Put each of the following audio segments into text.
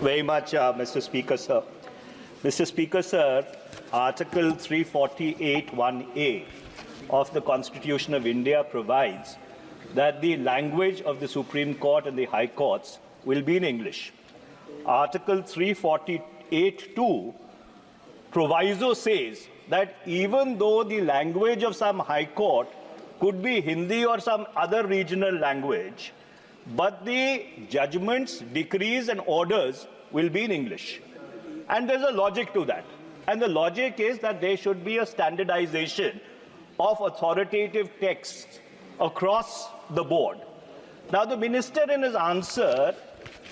very much, Mr. Speaker, sir. Mr. Speaker, sir, Article 348(1)(a) of the Constitution of India provides that the language of the Supreme Court and the High Courts will be in English. Article 348(2) proviso says that even though the language of some High Court could be Hindi or some other regional language, but the judgments, decrees and orders will be in English. And there's a logic to that. And the logic is that there should be a standardization of authoritative texts across the board. Now, the minister in his answer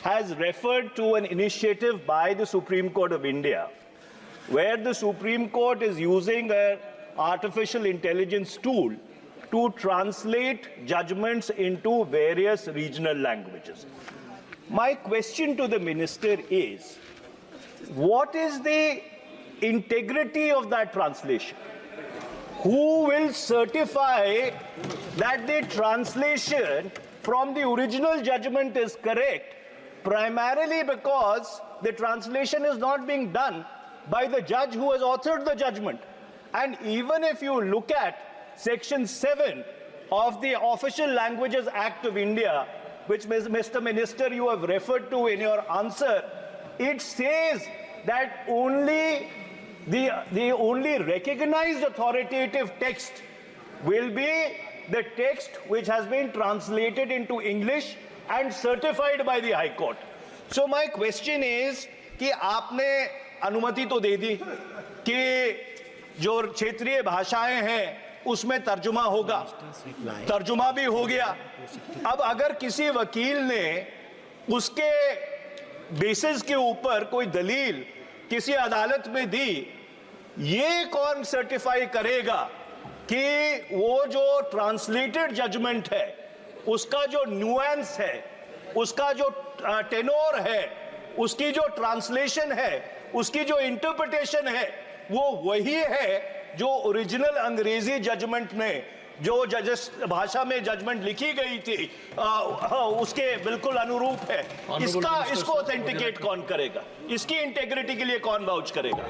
has referred to an initiative by the Supreme Court of India, where the Supreme Court is using an artificial intelligence tool to translate judgments into various regional languages. My question to the minister is, what is the integrity of that translation? Who will certify that the translation from the original judgment is correct, primarily because the translation is not being done by the judge who has authored the judgment? And even if you look at Section 7 of the Official Languages Act of India, which, Mr. Minister, you have referred to in your answer, it says that the only recognized authoritative text will be the text which has been translated into English and certified by the High Court. So my question is कि आपने अनुमति तो दे दी कि जो क्षेत्रीय भाषाएं हैं उसमें तर्जुमा होगा, तर्जुमा भी हो गया। अब अगर किसी वकील ने उसके बेसिस के ऊपर कोई दलील किसी अदालत में दी, ये कौन सर्टिफाई करेगा कि वो जो ट्रांसलेटेड जजमेंट है, उसका जो न्यूएंस है, उसका जो टेनोर है, उसकी जो ट्रांसलेशन है, उसकी जो इंटरप्रिटेशन है, वो वही है जो ओरिजिनल अंग्रेजी जजमेंट में जो जजेस भाषा में जजमेंट लिखी गई थी उसके बिल्कुल अनुरूप है। इसको ऑथेंटिकेट कौन करेगा? इसकी इंटेग्रिटी के लिए कौन वाउच करेगा?